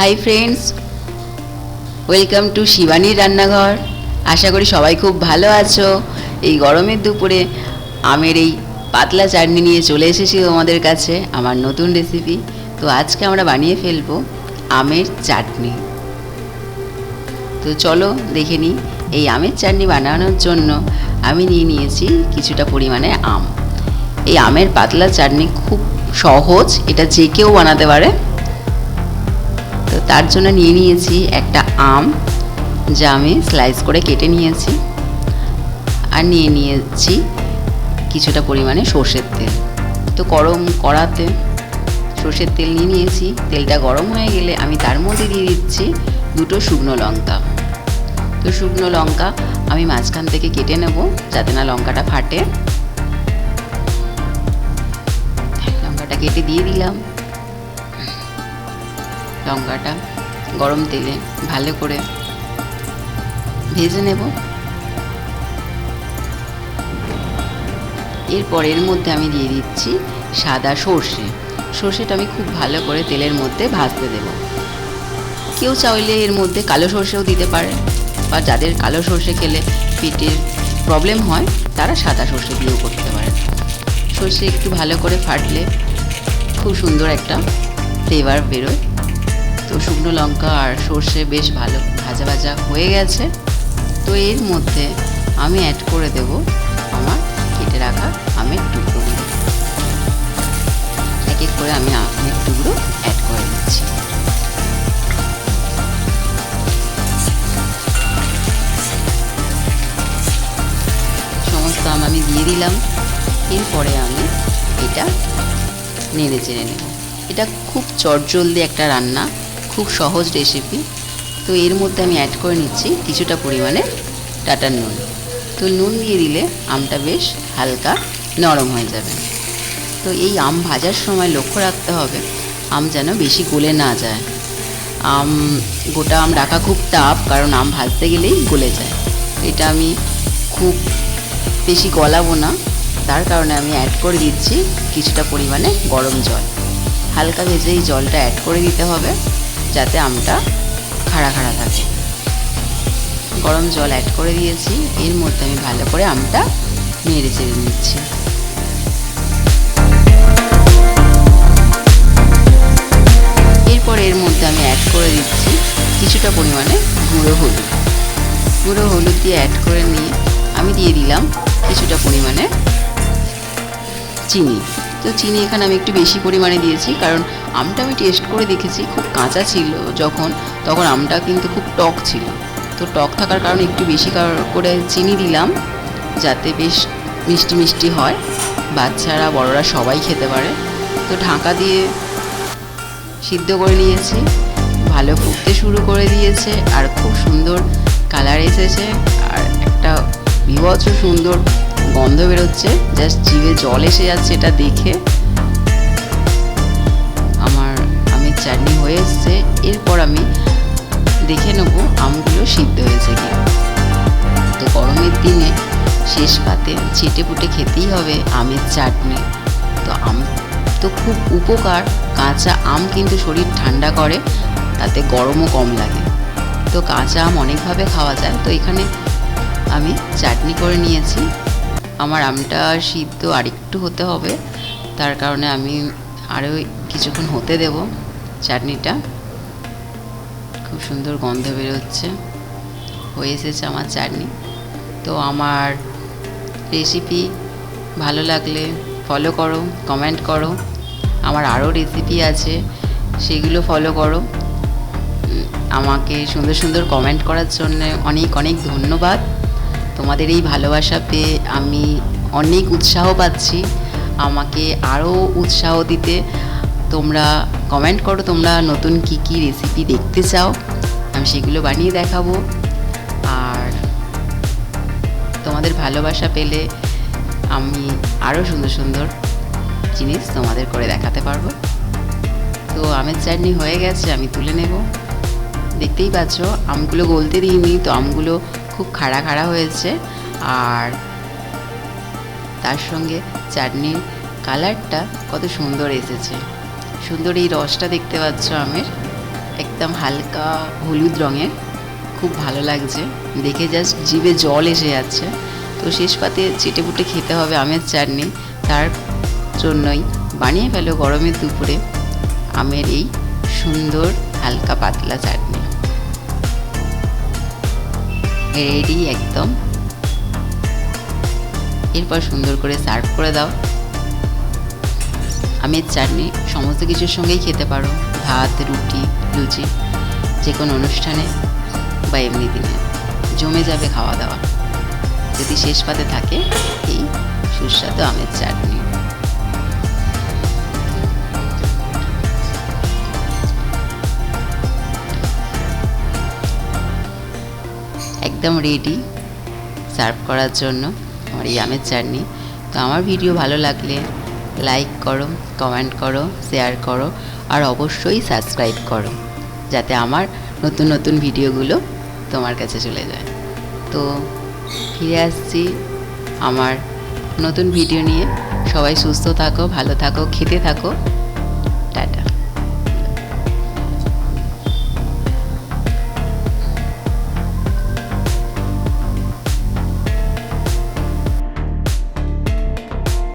Hi friends, welcome to শিবানীর রান্নাঘর। আশা করি সবাই খুব ভালো আছো। এই গরমের দুপুরে আমের এই পাতলা চাটনি নিয়ে চলে এসেছি তোমাদের কাছে, আমার নতুন রেসিপি। তো আজকে আমরা বানিয়ে ফেলবো আমের চাটনি। তো চলো দেখে নিই। এই আমের চাটনি বানানোর জন্য আমি নিয়ে নিয়েছি কিছুটা পরিমাণে আম। এই আমের পাতলা চাটনি খুব সহজ, এটা যে কেউ বানাতে পারে। তো তার জন্য নিয়ে নিয়েছি একটা আম, যা আমি স্লাইস করে কেটে নিয়েছি। আর নিয়ে নিয়েছি কিছুটা পরিমাণে সর্ষের তেল। তো গরম কড়াতে সর্ষের তেল নিয়ে নিয়েছি। তেলটা গরম হয়ে গেলে আমি তার মধ্যে দিয়ে দিচ্ছি দুটো শুকনো লঙ্কা। তো শুকনো লঙ্কা আমি মাঝখান থেকে কেটে নেব যাতে না লঙ্কাটা ফাটে। লঙ্কাটা কেটে দিয়ে দিলাম। লঙ্কাটা গরম তেলে ভালো করে ভেজে নেব। এরপর এর মধ্যে আমি দিয়ে দিচ্ছি সাদা সর্ষে। সর্ষেটা আমি খুব ভালো করে তেলের মধ্যে ভাজতে দেব। কেউ চাইলে এর মধ্যে কালো সর্ষেও দিতে পারে, বা যাদের কালো সর্ষে খেলে পেটের প্রবলেম হয় তারা সাদা সর্ষে দিয়েও করতে পারে। সর্ষে একটু ভালো করে ফাটলে খুব সুন্দর একটা ফ্লেভার বেরোয়। তো শুকনো লঙ্কা আর সর্ষে বেশ ভালো ভাজা ভাজা হয়ে গেছে। তো এর মধ্যে আমি অ্যাড করে দেব আমার কেটে রাখা আমের টুকরোগুলো। এক এক করে আমি আমের টুকরো অ্যাড করে দিচ্ছি। সমস্ত আম আমি দিয়ে দিলাম। এরপরে আমি এটা নেড়ে চেড়ে নেব। এটা খুব চটজলদি একটা রান্না, খুব সহজ রেসিপি। তো এর মধ্যে আমি অ্যাড করে নিচ্ছি কিছুটা পরিমাণে টাটার নুন। তো নুন দিয়ে দিলে আমটা বেশ হালকা নরম হয়ে যাবে। তো এই আম ভাজার সময় লক্ষ্য রাখতে হবে আম যেন বেশি গলে না যায়। গোটা আম রাখা খুব টাফ, কারণ আম ভাজতে গেলেই গলে যায়। এটা আমি খুব বেশি গলাবো না, তার কারণে আমি অ্যাড করে দিচ্ছি কিছুটা পরিমাণে গরম জল। হালকা ভেজে এই জলটা অ্যাড করে দিতে হবে যাতে আমটা খাড়া খাড়া থাকে। গরম জল অ্যাড করে দিয়েছি। এর মধ্যে আমি ভালো করে আমটা নেড়ে চেড়ে নিচ্ছি। এরপর এর মধ্যে আমি অ্যাড করে দিচ্ছি কিছুটা পরিমাণে গুঁড়ো হলুদ। গুঁড়ো হলুদ দিয়ে অ্যাড করে নিয়ে আমি দিয়ে দিলাম কিছুটা পরিমাণে চিনি। তো চিনি এখানে আমি একটু বেশি পরিমাণে দিয়েছি, কারণ আমটা আমি টেস্ট করে দেখেছি খুব কাঁচা ছিল তখন আমটা কিন্তু খুব টক ছিল। তো টক থাকার কারণে একটু বেশি করে চিনি দিলাম, যাতে বেশ মিষ্টি মিষ্টি হয়, বাচ্চারা বড়রা সবাই খেতে পারে। তো ঢাকা দিয়ে সিদ্ধ করে নিয়েছি। ভালো ফুটতে শুরু করে দিয়েছে আর খুব সুন্দর কালার এসেছে, আর একটা বিভৎস সুন্দর গন্ধ বেরোচ্ছে। জাস্ট জিভে জল এসে যাচ্ছে এটা দেখে। আমার আমের চাটনি হয়ে এসছে। এরপর আমি দেখে নেব আমগুলো সিদ্ধ হয়েছে কি। তো গরমের দিনে শেষ পাতে চেটে পুটে খেতেই হবে আমের চাটনি। তো আম তো খুব উপকার। কাঁচা আম কিন্তু শরীর ঠান্ডা করে, তাতে গরমও কম লাগে। তো কাঁচা আম অনেকভাবে খাওয়া যায়। তো এখানে আমি চাটনি করে নিয়েছি। আমার আমটা সিদ্ধ আরেকটু হতে হবে, তার কারণে আমি আরও কিছুক্ষণ হতে দেব চাটনিটা। খুব সুন্দর গন্ধ বেরোচ্ছে, হয়ে এসেছে আমার চাটনি। তো আমার রেসিপি ভালো লাগলে ফলো করো, কমেন্ট করো। আমার আরও রেসিপি আছে, সেগুলো ফলো করো। আমাকে সুন্দর সুন্দর কমেন্ট করার জন্য অনেক অনেক ধন্যবাদ। তোমাদের এই ভালোবাসা পেয়ে আমি অনেক উৎসাহ পাচ্ছি। আমাকে আরও উৎসাহ দিতে তোমরা কমেন্ট করো তোমরা নতুন কী কী রেসিপি দেখতে চাও, আমি সেগুলো বানিয়ে দেখাবো। আর তোমাদের ভালোবাসা পেলে আমি আরও সুন্দর সুন্দর জিনিস তোমাদের করে দেখাতে পারবো। তো আমের চাটনি হয়ে গেছে, আমি তুলে নেব। দেখতেই পাচ্ছ আমগুলো গলতে দিইনি, তো আমগুলো খুব খাড়া খাড়া হয়েছে। আর তার সঙ্গে চাটনির কালারটা কত সুন্দর এসেছে। সুন্দর এই রসটা দেখতে পাচ্ছ আমের, একদম হালকা হলুদ রঙের, খুব ভালো লাগছে দেখে, জাস্ট জিভে জল এসে যাচ্ছে। তো শেষ পাতে চেটেপুটে খেতে হবে আমের চাটনি, তার জন্যই বানিয়ে ফেলো গরমের দুপুরে আমের এই সুন্দর হালকা পাতলা চাটনি। রেডি একদম। এরপর সুন্দর করে সার্ভ করে দাও। আমের চাটনি সমস্ত কিছুর সঙ্গেই খেতে পারো, ভাত, রুটি, লুচি, যে কোনো অনুষ্ঠানে বা এমনি দিনে জমে যাবে খাওয়া দাওয়া, যদি শেষ পাতে থাকে এই সুস্বাদু আমের চাটনি। একদম রেডি সার্ভ করার জন্য আমার এই আমের চাটনি। তো আমার ভিডিও ভালো লাগলে লাইক করো, কমেন্ট করো, শেয়ার করো, আর অবশ্যই সাবস্ক্রাইব করো, যাতে আমার নতুন নতুন ভিডিওগুলো তোমার কাছে চলে যায়। তো ফিরে আসছি আমার নতুন ভিডিও নিয়ে। সবাই সুস্থ থাকো, ভালো থাকো, খেতে থাকো। টাটা।